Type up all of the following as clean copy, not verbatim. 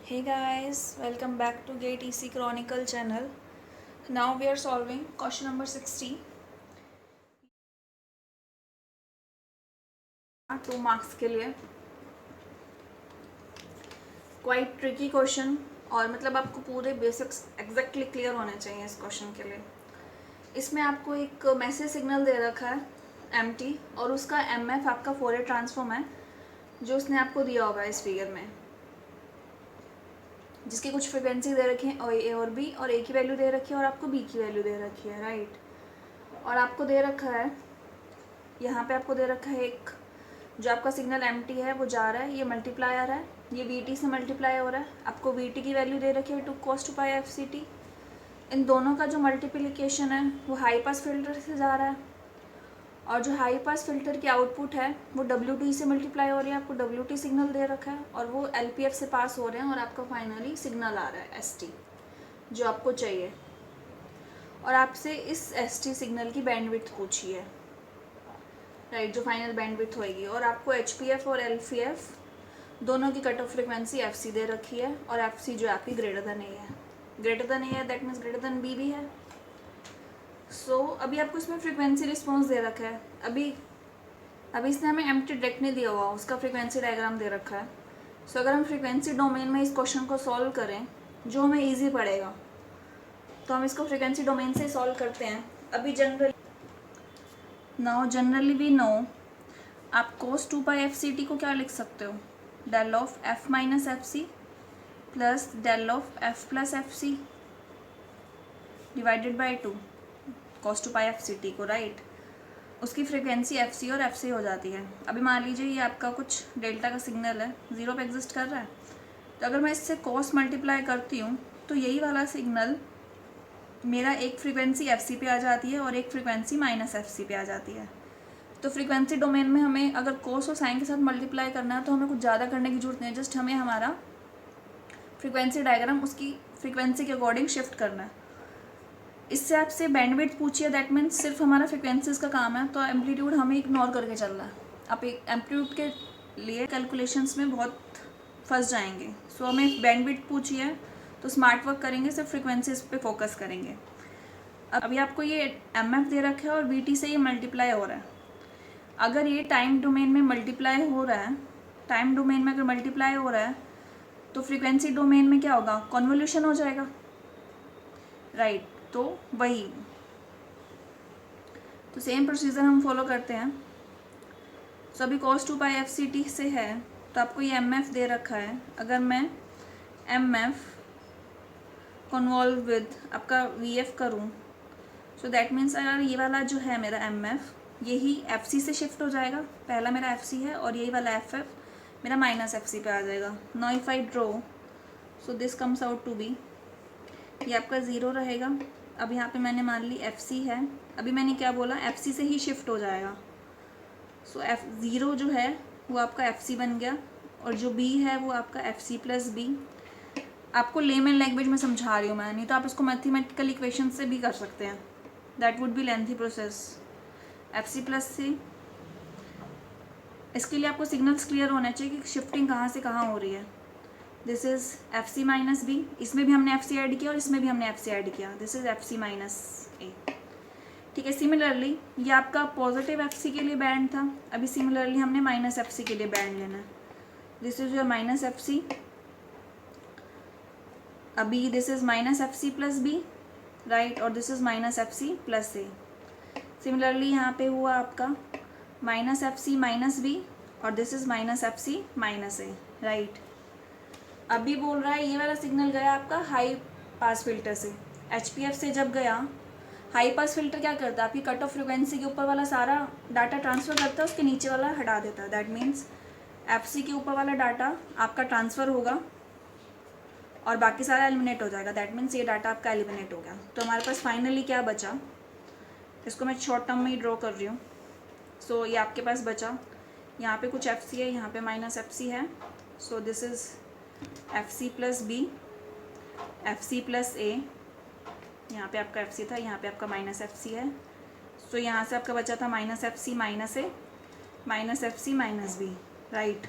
Hey guys, welcome back to Gate EC Chronicle channel. Now we are solving question number 60. 2 marks के लिए quite tricky question और मतलब आपको पूरे basics exactly clear होने चाहिए इस क्वेश्चन के लिए। इसमें आपको एक मैसेज सिग्नल दे रखा है एम्प्टी और उसका एमएफ आपका फोरियर ट्रांसफॉर्म है जो उसने आपको दिया होगा इस फिगर में, जिसकी कुछ फ्रिक्वेंसी दे रखी है और ए और बी, और ए की वैल्यू दे रखी है और आपको बी की वैल्यू दे रखी है, राइट। और आपको दे रखा है यहाँ पे आपको दे रखा है एक जो आपका सिग्नल एम्प्टी है वो जा रहा है, ये मल्टीप्लायर है, ये वी टी से मल्टीप्लाई हो रहा है। आपको वी टी की वैल्यू दे रखी है 2 cos 2 pi f c T. इन दोनों का जो मल्टीप्लिकेशन है वो हाई पास फिल्टर से जा रहा है और जो हाई पास फिल्टर की आउटपुट है वो डब्ल्यू टी से मल्टीप्लाई हो रही है। आपको डब्ल्यू टी सिग्नल दे रखा है और वो एल पी एफ से पास हो रहे हैं और आपका फाइनली सिग्नल आ रहा है एस टी जो आपको चाहिए। और आपसे इस एस टी सिग्नल की बैंडविड्थ पूछी है, राइट, जो फाइनल बैंडविड्थ होएगी। और आपको एच पी एफ और एल पी एफ दोनों की cut off frequency F C दे रखी है और एफ सी जो आपकी ग्रेटर देन ए है, ग्रेटर देन ए है, that means greater than b भी है। सो अभी आपको इसमें फ्रिक्वेंसी रिस्पॉन्स दे रखा है। अभी इसने हमें एम्प्टी डायरेक्ट नहीं दिया हुआ, उसका फ्रिक्वेंसी डायग्राम दे रखा है। सो अगर हम फ्रिक्वेंसी डोमेन में इस क्वेश्चन को सॉल्व करें जो हमें ईजी पड़ेगा, तो हम इसको फ्रिक्वेंसी डोमेन से सॉल्व करते हैं। अभी जनरली वी नो आप cos 2 pi f c t को क्या लिख सकते हो, del of f minus F C plus del of f plus f c divided by 2 cos 2 pi f c t को, राइट। उसकी फ्रिक्वेंसी एफ सी और f सी हो जाती है। अभी मान लीजिए ये आपका कुछ डेल्टा का सिग्नल है, ज़ीरो पे एग्जिस्ट कर रहा है, तो अगर मैं इससे कॉस मल्टीप्लाई करती हूँ तो यही वाला सिग्नल मेरा एक फ्रिक्वेंसी एफ सी पे आ जाती है और एक फ्रिक्वेंसी माइनस एफ सी पे आ जाती है। तो फ्रिक्वेंसी डोमेन में हमें अगर कोस और साइन के साथ मल्टीप्लाई करना है तो हमें कुछ ज़्यादा करने की जरूरत नहीं है, जस्ट हमें हमारा फ्रिक्वेंसी डायग्राम उसकी फ्रिक्वेंसी के अकॉर्डिंग शिफ्ट करना है। इससे आपसे बैंडविड्थ पूछी है, दैट मीन्स सिर्फ हमारा फ्रिक्वेंसीज का काम है, तो एम्पलीट्यूड हमें इग्नोर करके चल रहा है। आप एक एम्पलीट्यूड के लिए कैलकुलेशंस में बहुत फंस जाएंगे। सो हमें बैंडविड्थ पूछी है तो स्मार्ट वर्क करेंगे, सिर्फ फ्रिक्वेंसीज पे फोकस करेंगे। अभी आपको ये एम एफ दे रखा है और वी टी से ये मल्टीप्लाई हो रहा है। अगर ये टाइम डोमेन में मल्टीप्लाई हो रहा है, टाइम डोमेन में अगर मल्टीप्लाई हो रहा है तो फ्रीक्वेंसी डोमेन में क्या होगा, कन्वोल्यूशन हो जाएगा, राइट। तो वही तो सेम प्रोसीजर हम फॉलो करते हैं। सो अभी cos 2 pi f c T से है तो आपको ये एम एफ दे रखा है। अगर मैं एम एफ कन्वॉल्व विद आपका वी एफ करूँ, सो दैट मीन्स अगर ये वाला जो है मेरा एम एफ यही एफ सी से शिफ्ट हो जाएगा, पहला मेरा एफ सी है और यही वाला एफ एफ मेरा माइनस एफ सी पे आ जाएगा। Now if I draw, so this comes out to be, ये आपका ज़ीरो रहेगा। अब यहाँ पे मैंने मान ली एफ सी है, अभी मैंने क्या बोला, एफ सी से ही शिफ्ट हो जाएगा। सो एफ ज़ीरो जो है वो आपका एफ सी बन गया और जो बी है वो आपका एफ सी प्लस बी। आपको लेमन लैंग्वेज में समझा रही हूँ मैं, नहीं तो आप इसको मैथमेटिकल इक्वेशन से भी कर सकते हैं, that would be lengthy process. F C plus C, इसके लिए आपको सिग्नल्स क्लियर होना चाहिए कि शिफ्टिंग कहाँ से कहाँ हो रही है। This is F C minus b, इसमें भी हमने एफ सी ऐड किया और इसमें भी हमने एफ सी ऐड किया, this is F C minus A, ठीक है। सिमिलरली ये आपका पॉजिटिव एफ सी के लिए बैंड था, अभी सिमिलरली हमने माइनस एफ सी के लिए बैंड लेना है। This is your minus F C, अभी this is minus F C plus B, right, और this is minus F C plus A. Similarly यहाँ पे हुआ आपका minus F C minus B और this is minus F C minus A, right. अभी बोल रहा है ये वाला सिग्नल गया आपका हाई पास फिल्टर से, एच पी एफ से जब गया, हाई पास फिल्टर क्या करता है, आपकी कट ऑफ फ्रिक्वेंसी के ऊपर वाला सारा डाटा ट्रांसफ़र करता है, उसके नीचे वाला हटा देता है। दैट मीन्स एफ सी के ऊपर वाला डाटा आपका ट्रांसफ़र होगा और बाकी सारा एलिमिनेट हो जाएगा। दैट मीन्स ये डाटा आपका एलिमिनेट हो गया। तो हमारे पास फाइनली क्या बचा, इसको मैं शॉर्ट टर्म में ही ड्रॉ कर रही हूँ। सो ये आपके पास बचा, यहाँ पे कुछ एफ सी है, यहाँ पे माइनस एफ सी है। So this is F C plus B, F C plus A, यहाँ पे आपका एफ सी था, यहाँ पे आपका माइनस एफ सी है। सो यहाँ से आपका बचा था minus F C minus A, minus F C minus B, right.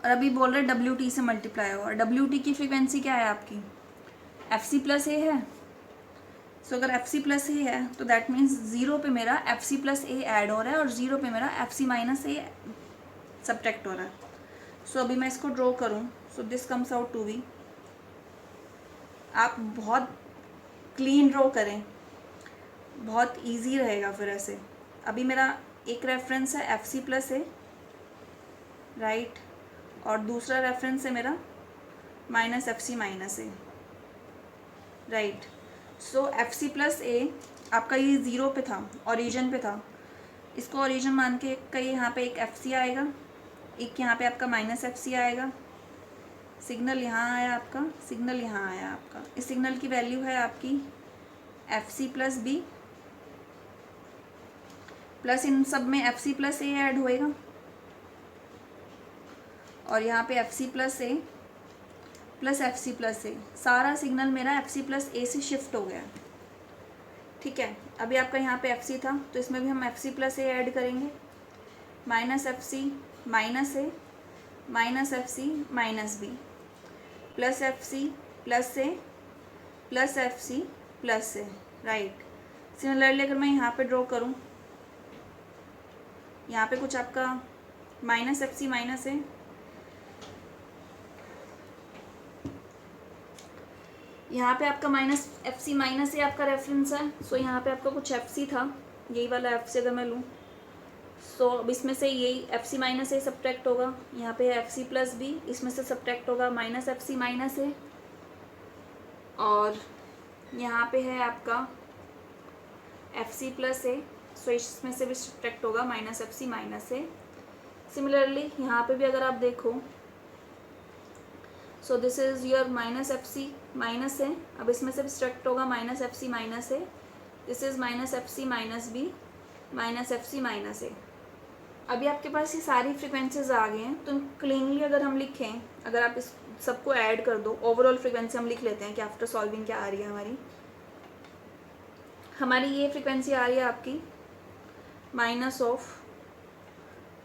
और अभी बोल रहे WT से मल्टीप्लाई होगा। WT की फ्रीक्वेंसी क्या है आपकी, FC प्लस ए है। सो अगर FC प्लस ए है तो दैट मीन्स 0 पे मेरा FC प्लस ए ऐड हो रहा है और 0 पे मेरा FC माइनस ए सब्ट्रैक्ट हो रहा है। सो अभी मैं इसको ड्रॉ करूँ, so this comes out to be, आप बहुत क्लीन ड्रॉ करें, बहुत इजी रहेगा फिर ऐसे। अभी मेरा एक रेफरेंस है FC प्लस ए, राइट, और दूसरा रेफरेंस है मेरा minus FC minus A, right. So FC plus ए आपका ये 0 पे था, ओरिजिन पे था, इसको ओरिजिन मान के कहीं यहाँ पे एक FC आएगा, एक यहाँ पे आपका माइनस FC आएगा, सिग्नल यहाँ आया आपका, सिग्नल यहाँ आया आपका। इस सिग्नल की वैल्यू है आपकी FC प्लस बी, प्लस इन सब में FC प्लस ए ऐड होएगा और यहाँ पे FC plus A plus FC plus ए, सारा सिग्नल मेरा FC प्लस ए से शिफ्ट हो गया, ठीक है। अभी आपका यहाँ पे FC था तो इसमें भी हम FC प्लस ए ऐड करेंगे, minus FC minus A minus FC minus B plus FC plus A plus FC plus A, right. Similarly अगर मैं यहाँ पे ड्रॉ करूँ, यहाँ पे कुछ आपका माइनस FC माइनस ए, यहाँ पे आपका माइनस FC माइनस ए आपका रेफरेंस है। सो यहाँ पे आपका कुछ FC था, यही वाला FC अगर मैं लूँ, सो अब इसमें से यही FC माइनस ए सब्ट्रैक्ट होगा, यहाँ पे है FC प्लस बी, इसमें से सब्ट्रैक्ट होगा माइनस FC माइनस ए, और यहाँ पे है आपका FC प्लस ए, सो इसमें से भी सब्ट्रैक्ट होगा minus FC minus A. Similarly यहाँ पे भी अगर आप देखो, so this is your minus FC minus A, अब इसमें से सब्ट्रैक्ट होगा minus FC minus A, this is minus FC minus B minus FC minus A. अभी आपके पास ये सारी फ्रिक्वेंसीज आ गए हैं, तो क्लीनली अगर हम लिखें, अगर आप इस सबको ऐड कर दो, ओवरऑल फ्रिक्वेंसी हम लिख लेते हैं कि आफ्टर सॉल्विंग क्या आ रही है हमारी ये फ्रिक्वेंसी आ रही है आपकी माइनस ऑफ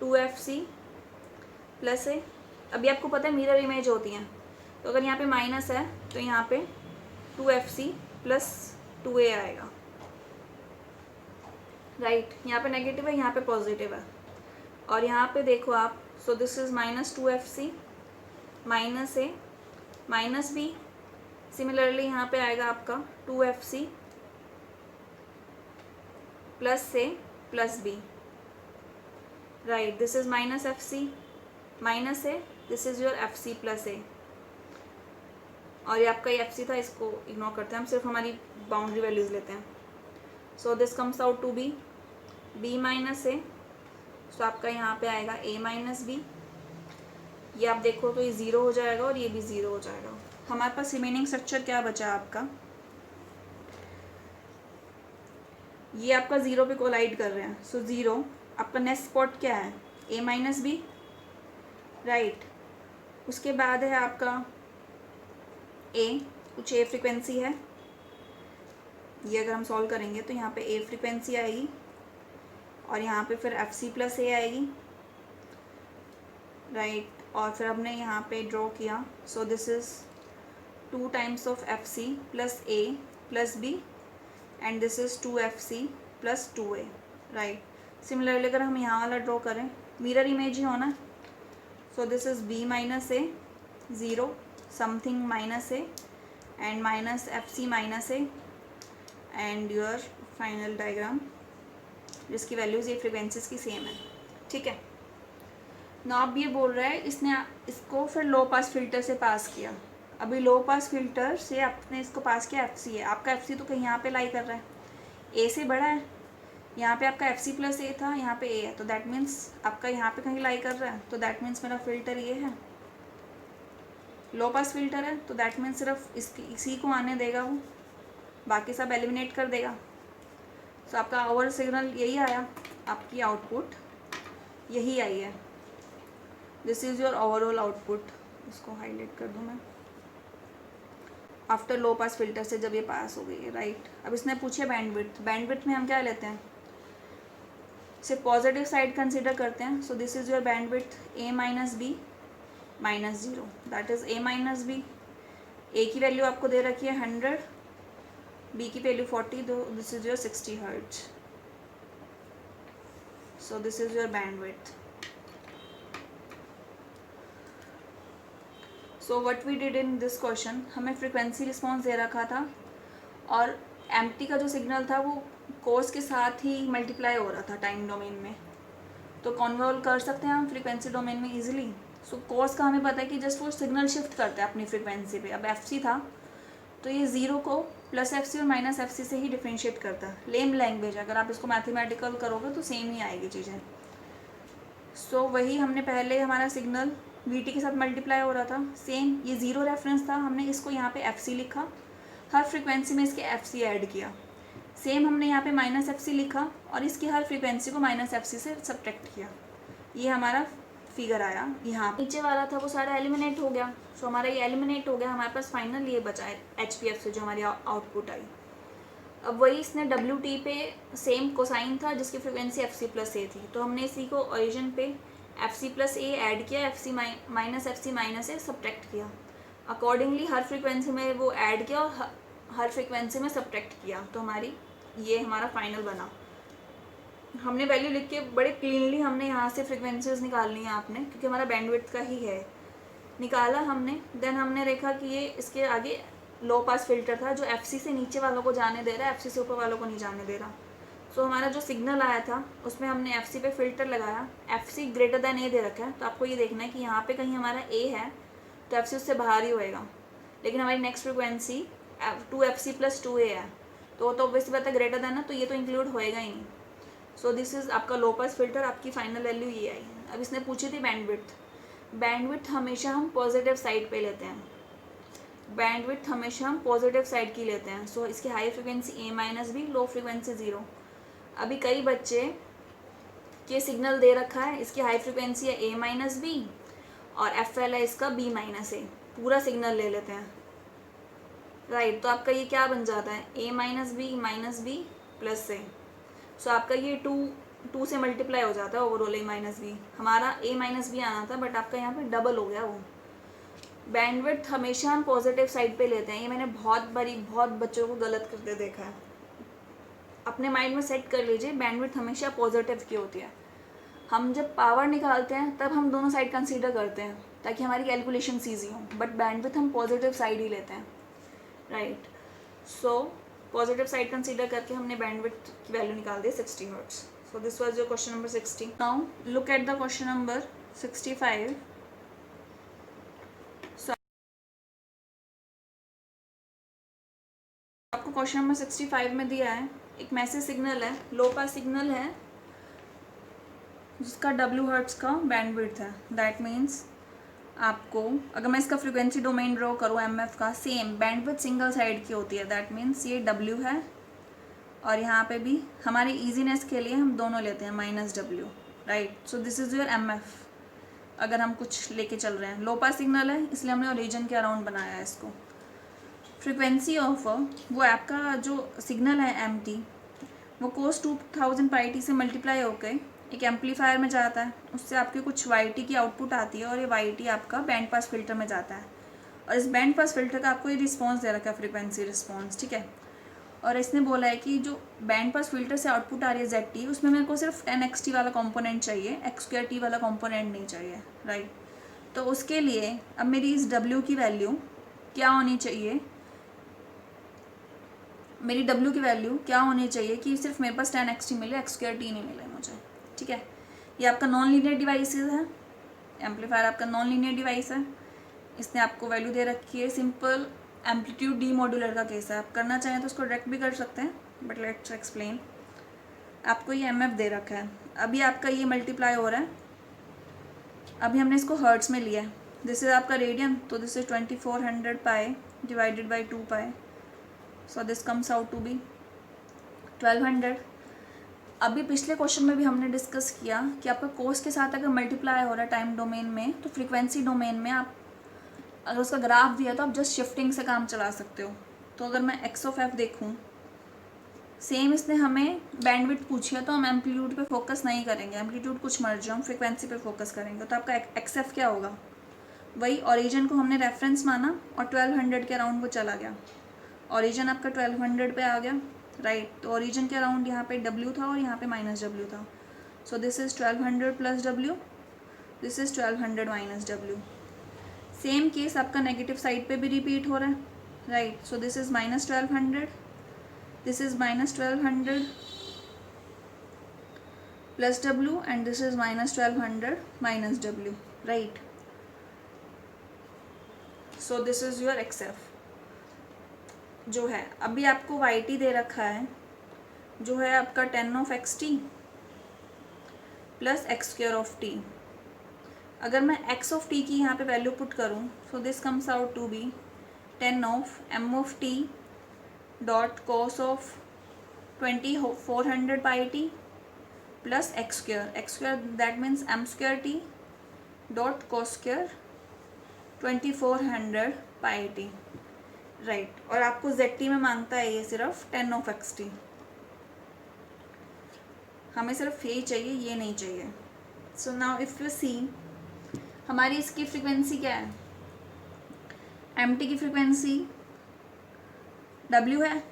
2FC प्लस ए। अभी आपको पता है मिरर इमेज होती हैं, तो अगर यहाँ पे माइनस है तो यहाँ पे 2FC प्लस 2A आएगा, राइट। यहाँ पे नेगेटिव है, यहाँ पे पॉजिटिव है, और यहाँ पे देखो आप, so this is minus 2FC minus A minus B. Similarly यहाँ पे आएगा आपका 2FC plus A plus B, right. This is minus FC minus A, this is your FC plus A, और ये आपका ये FC था, इसको इग्नोर करते हैं, हम सिर्फ हमारी बाउंड्री वैल्यूज़ लेते हैं। So this comes out to be B minus A, so आपका यहाँ पे आएगा A माइनस बी। ये आप देखो तो ये 0 हो जाएगा और ये भी 0 हो जाएगा। हमारे पास रिमेनिंग स्ट्रक्चर क्या बचा आपका, ये आपका 0 पे कोलाइड कर रहे हैं, सो 0 आपका नेक्स्ट स्पॉट क्या है, A माइनस बी, राइट। उसके बाद है आपका A, कुछ A फ्रिक्वेंसी है, ये अगर हम सॉल्व करेंगे तो यहाँ पे A फ्रिक्वेंसी आएगी और यहाँ पे फिर FC प्लस ए आएगी, राइट। और फिर हमने यहाँ पे ड्रॉ किया, सो this is 2 times of FC plus A plus B and this is 2FC plus 2A, right. Similarly अगर हम यहाँ वाला ड्रॉ करें, मिरर इमेज ही होना, सो this is B minus A 0 something minus A and minus FC minus A and your final diagram जिसकी values ये frequencies की same है, ठीक है ना। अब ये बोल रहा है इसने इसको फिर लो पास फिल्टर से पास किया। अभी लो पास फिल्टर से आपने इसको पास किया FC है, आपका FC तो कहीं यहाँ पे लाई कर रहा है, A से बड़ा है, यहाँ पे आपका FC प्लस ए था, यहाँ पे A है, तो दैट मीन्स आपका यहाँ पे कहीं लाई कर रहा है, तो दैट मीन्स मेरा फ़िल्टर ये है, लो पास फिल्टर है, तो दैट मीन्स सिर्फ इसी को आने देगा वो, बाकी सब एलिमिनेट कर देगा। तो आपका ओवर सिग्नल यही आया, आपकी आउटपुट यही आई है, this is your overall output. इसको हाईलाइट कर दूँ मैं, आफ्टर लो पास फिल्टर से जब ये पास हो गई है, राइट। अब इसने पूछे बैंडविड्थ, बैंडविड्थ में हम क्या लेते हैं, सिर्फ पॉजिटिव साइड कंसीडर करते हैं, so this is your bandwidth A minus B -0, that is a minus B. A की वैल्यू आपको दे रखी है 100, बी की value 40, this is your 60 hertz. So this is your bandwidth. So what we did in this question, हमें frequency response दे रखा था और एम्प्टी का जो सिग्नल था वो कोर्स के साथ ही मल्टीप्लाई हो रहा था टाइम डोमेन में, तो कन्वॉल्व कर सकते हैं हम फ्रीक्वेंसी डोमेन में इजीली। सो कोर्स का हमें पता है कि जस्ट वो सिग्नल शिफ्ट करते हैं अपनी फ्रीक्वेंसी पे। अब एफ सी था तो ये 0 को प्लस एफ सी और माइनस एफ सी से ही डिफ्रेंशिएट करता है। लेम लैंग्वेज, अगर आप इसको मैथमेटिकल करोगे तो सेम ही आएगी चीज़ें। सो वही हमने पहले हमारा सिग्नल वी टी के साथ मल्टीप्लाई हो रहा था, सेम ये 0 रेफरेंस था, हमने इसको यहाँ पे एफ सी लिखा, हर फ्रिक्वेंसी में इसके एफ सी ऐड किया। सेम हमने यहाँ पे माइनस एफ सी लिखा और इसकी हर फ्रीक्वेंसी को माइनस एफ सी से सब्ट्रैक्ट किया। ये हमारा फिगर आया। यहाँ नीचे वाला था वो सारा एलिमिनेट हो गया। सो हमारा ये एलिमिनेट हो गया, हमारे पास फाइनल ये बचा है एच पी एफ से जो हमारी आउटपुट आई। अब वही इसने डब्ल्यू टी पे सेम कोसाइन था जिसकी फ्रिक्वेंसी एफ सी प्लस ए थी, तो हमने इसी को ओरिजिन पे F C plus A add किया, एफ सी माइनस ए सब्ट्रैक्ट किया। अकॉर्डिंगली हर फ्रिक्वेंसी में वो ऐड किया और हर फ्रिक्वेंसी में सब्ट्रैक्ट किया, तो हमारी ये हमारा फाइनल बना। हमने वैल्यू लिख के बड़े क्लीनली हमने यहाँ से फ्रिक्वेंसीज निकालनी है आपने, क्योंकि हमारा बैंडविड्थ का ही है। निकाला हमने, देन हमने देखा कि ये इसके आगे लो पास फिल्टर था जो एफसी से नीचे वालों को जाने दे रहा है, एफसी से ऊपर वालों को नहीं जाने दे रहा। सो हमारा जो सिग्नल आया था उसमें हमने एफसी पे फिल्टर लगाया, एफसी ग्रेटर देन ए दे रखा है, तो आपको ये देखना है कि यहाँ पे कहीं हमारा ए है तो एफसी उससे बाहर ही होएगा। लेकिन हमारी नेक्स्ट फ्रिक्वेंसी 2fc + 2a है, तो ऑब्वियसली बात है ग्रेटर देन है, तो ये तो इंक्लूड होएगा ही नहीं। सो दिस इज़ आपका लो पास फिल्टर, आपकी फाइनल वैल्यू ये आई। अब इसने पूछी थी बैंडविड्थ। बैंडविड्थ हमेशा हम पॉजिटिव साइड पे लेते हैं, बैंडविड्थ हमेशा हम पॉजिटिव साइड की लेते हैं। सो इसकी high frequency a-b, low frequency 0। अभी कई बच्चे के सिग्नल दे रखा है, इसकी हाई फ्रिक्वेंसी है a-b और FL है इसका b-a, पूरा सिग्नल ले लेते हैं, राइट। तो आपका ये क्या बन जाता है a-b प्लस a। सो आपका ये 2 से मल्टीप्लाई हो जाता है ओवरऑल a-b। हमारा a-b आना था बट आपका यहाँ पे डबल हो गया वो। बैंडविड्थ हमेशा हम पॉजिटिव साइड पे लेते हैं, ये मैंने बहुत बच्चों को गलत करते देखा है। अपने माइंड में सेट कर लीजिए, बैंडविड्थ हमेशा पॉजिटिव की होती है। हम जब पावर निकालते हैं तब हम दोनों साइड कंसीडर करते हैं ताकि हमारी कैलकुलेशन ईजी हो, बट बैंडविड्थ हम पॉजिटिव साइड ही लेते हैं, right. So positive side consider करके हमने बैंडविड्थ की वैल्यू निकाल दी 60 hertz. So this was your question number 60। Now look at the question number 65। आपको क्वेश्चन नंबर 65 में दिया है एक मैसेज सिग्नल है, लो पास सिग्नल है जिसका W हर्ट्ज का बैंडविड्थ है। दैट मीन्स आपको, अगर मैं इसका फ्रीक्वेंसी डोमेन ड्रॉ करूँ MF का, सेम बैंडविड्थ सिंगल साइड की होती है। दैट मीन्स ये W है और यहाँ पे भी हमारी इजीनेस के लिए हम दोनों लेते हैं -W, right. So this is your MF। अगर हम कुछ लेके चल रहे हैं, लो पास सिग्नल है इसलिए हमने ओरिजिन के अराउंड बनाया है इसको। फ्रीक्वेंसी ऑफ वो आपका जो सिग्नल है MT, वो cos 2000 πt से मल्टीप्लाई होकर एक एम्पलीफायर में जाता है, उससे आपकी कुछ YT की आउटपुट आती है और ये YT आपका बैंड पास फिल्टर में जाता है। और इस बैंड पास फिल्टर का आपको ये रिस्पॉन्स दे रखा है, फ्रीक्वेंसी रिस्पॉन्स, ठीक है। और इसने बोला है कि जो बैंड पास फिल्टर से आउटपुट आ रही है ZT, उसमें मेरे को सिर्फ 10xt वाला कॉम्पोनेंट चाहिए, x² वाला कॉम्पोनेंट नहीं चाहिए, राइट। तो उसके लिए अब मेरी इस W की वैल्यू क्या होनी चाहिए, मेरी W की वैल्यू क्या होनी चाहिए कि सिर्फ मेरे पास 10xt मिले, x² नहीं मिले मुझे, ठीक है। ये आपका नॉन लीनियर डिवाइसेस है, एम्पलीफायर आपका नॉन लीनियर डिवाइस है। इसने आपको वैल्यू दे रखी है, सिंपल एम्पलीट्यूड डी मॉड्यूलर का केस है। आप करना चाहें तो उसको डायरेक्ट भी कर सकते हैं, बट लेट्स एक्सप्लेन। आपको ये MF दे रखा है, अभी आपका ये मल्टीप्लाई हो रहा है, अभी हमने इसको हर्ट्स में लिया है। दिस इज आपका रेडियन, तो this is 2400 pi divided by 2 pi, so this comes out to be 1200। अभी पिछले क्वेश्चन में भी हमने डिस्कस किया कि आपका कोर्स के साथ अगर मल्टीप्लाई हो रहा है टाइम डोमेन में, तो फ्रीक्वेंसी डोमेन में आप अगर उसका ग्राफ दिया तो आप जस्ट शिफ्टिंग से काम चला सकते हो। तो अगर मैं x(f) देखूँ, सेम इसने हमें बैंडविड्थ पूछी है तो हम एम्पलीट्यूड पे फोकस नहीं करेंगे, एम्पलीट्यूड कुछ मर्जी, हम फ्रीक्वेंसी पे फोकस करेंगे। तो आपका xf क्या होगा, वही ओरिजिन को हमने रेफरेंस माना और 1200 के अराउंड वो चला गया, ओरिजिन आपका 1200 पे आ गया, राइट। तो ओरिजिन के अराउंड यहाँ पे W था और यहाँ पे -W था, सो this is 1200 plus W, this is 1200 minus W। Same case आपका नेगेटिव साइड पे भी रिपीट हो रहा है, right. So this is -1200, this is -1200 plus W and this is -1200 minus W, right. So this is your XF जो है। अभी आपको YT दे रखा है जो है आपका 10 ऑफ XT प्लस x². अगर मैं x ऑफ t की यहाँ पे वैल्यू पुट करूँ, so this comes out to be 10 of m of t dot cos of 2400 pi t plus x² that means m²t dot cos² 2400 pi t, right. और आपको ZT में मांगता है ये सिर्फ 10 ऑफ XT, हमें सिर्फ यही चाहिए, ये नहीं चाहिए। So now if you see हमारी इसकी फ्रीक्वेंसी क्या है, MT की फ्रीक्वेंसी W है,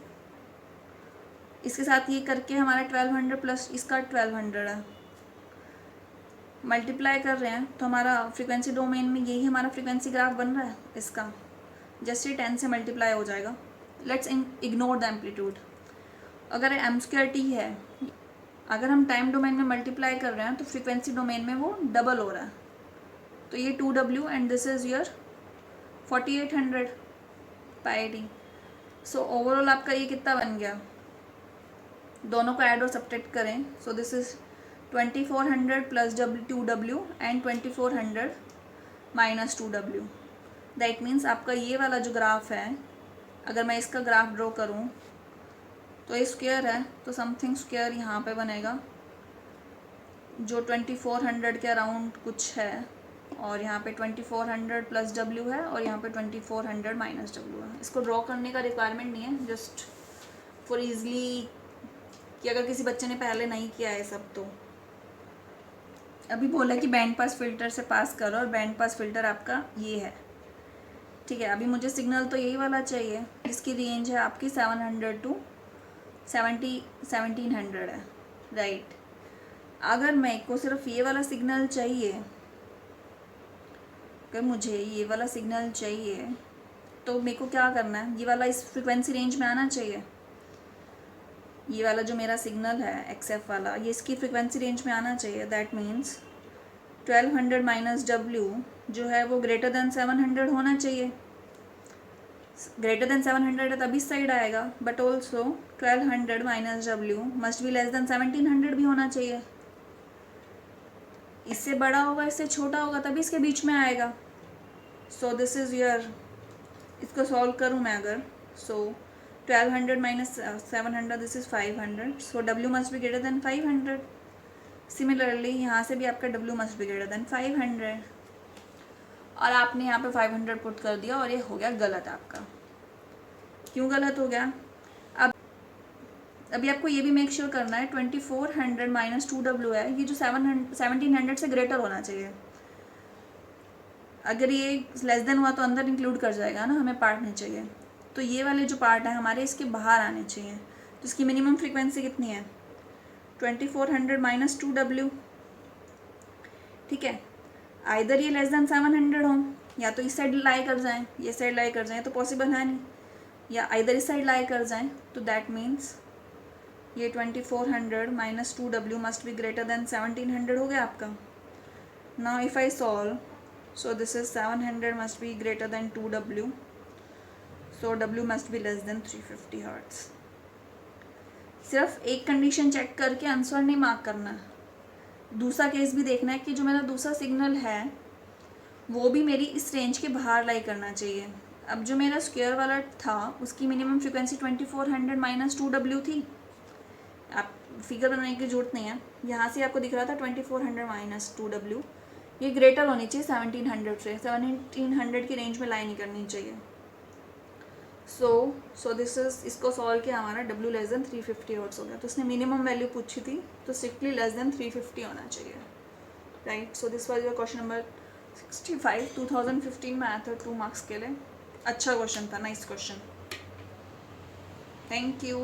इसके साथ ये करके हमारा 1200 प्लस इसका 1200 है, मल्टीप्लाई कर रहे हैं तो हमारा फ्रीक्वेंसी डोमेन में यही हमारा फ्रीक्वेंसी ग्राफ बन रहा है इसका, जस्ट ये 10 से मल्टीप्लाई हो जाएगा। Let's ignore the amplitude. अगर m²t है, अगर हम टाइम डोमेन में मल्टीप्लाई कर रहे हैं तो फ्रीक्वेंसी डोमेन में वो डबल हो रहा है, तो ये 2W and this is your 4800 pi T. So overall आपका ये कितना बन गया, दोनों को ऐड और सब्ट्रैक्ट करें, सो this is 2400 plus 2W and 2400 minus 2W। That means आपका ये वाला जो ग्राफ है, अगर मैं इसका ग्राफ ड्रॉ करूँ तो ये स्क्वायर है, तो समथिंग स्क्वायर यहाँ पे बनेगा जो 2400 के अराउंड कुछ है, और यहाँ पे 2400 प्लस W है और यहाँ पे 2400 माइनस W है। इसको ड्रॉ करने का रिक्वायरमेंट नहीं है, जस्ट फॉर ईजली कि अगर किसी बच्चे ने पहले नहीं किया है सब तो। अभी बोला कि बैंड पास फिल्टर से पास करो और बैंड पास फिल्टर आपका ये है, ठीक है। अभी मुझे सिग्नल तो यही वाला चाहिए जिसकी रेंज है आपकी 700 टू 1700 है, राइट। अगर मेरे को सिर्फ ये वाला सिग्नल चाहिए, अगर मुझे ये वाला सिग्नल चाहिए तो मेरे को क्या करना है, ये वाला इस फ्रिक्वेंसी रेंज में आना चाहिए, ये वाला जो मेरा सिग्नल है XF वाला ये इसकी फ्रिक्वेंसी रेंज में आना चाहिए। दैट मीन्स 1200 माइनस W जो है वो ग्रेटर देन 700 होना चाहिए, ग्रेटर देन 700 है तभी साइड आएगा, but also 1200 minus W must be less than 1700 भी होना चाहिए। इससे बड़ा होगा इससे छोटा होगा तभी इसके बीच में आएगा। सो दिस इज़ योर, इसको सॉल्व करूँ मैं अगर, सो 1200 minus 700 this is 500, so W must be greater than 500। Similarly यहाँ से भी आपका W must be greater than 500, और आपने यहाँ पे 500 पुट कर दिया और ये हो गया गलत आपका। क्यों गलत हो गया, अब अभी आपको ये भी मेक श्योर करना है 2400 माइनस 2W है, ये जो 1700 से ग्रेटर होना चाहिए। अगर ये लेस देन हुआ तो अंदर इंक्लूड कर जाएगा ना, हमें पार्ट नहीं चाहिए। तो ये वाले जो पार्ट है हमारे इसके बाहर आने चाहिए। तो इसकी मिनिमम फ्रीक्वेंसी कितनी है, 2400 माइनस 2W, ठीक है। आइदर ये लेस देन 700 हो, या तो इस साइड लाई कर जाएं, ये साइड लाई कर जाएं, तो पॉसिबल है नहीं, या आइदर इस साइड लाई कर जाएं, तो दैट मीन्स ये 2400 minus 2W must be greater than 1700 हो गया आपका। Now if I solve, so this is 700 must be greater than 2W, so W must be less than 350 hertz. सिर्फ एक कंडीशन चेक करके आंसर नहीं मार्क करना है, दूसरा केस भी देखना है कि जो मेरा दूसरा सिग्नल है वो भी मेरी इस रेंज के बाहर लाई करना चाहिए। अब जो मेरा स्क्वायर वाला था उसकी मिनिमम फ्रिक्वेंसी 2400 माइनस 2W थी, आप फिगर बनाने की जरूरत नहीं है, यहाँ से आपको दिख रहा था 2400 माइनस 2W, ये ग्रेटर होनी चाहिए 1700 से, 1700 की रेंज में लाई नहीं करनी चाहिए। सो दिस इज, इसको सॉल्व किया हमारा W लेस देन 350 हर्ट्ज हो गया। तो उसने मिनिमम वैल्यू पूछी थी तो स्ट्रिक्टली लेस देन 350 होना चाहिए, right. So this was your question number 65 2015 में आया था 2 मार्क्स के लिए। अच्छा क्वेश्चन था, नाइस क्वेश्चन। Thank you.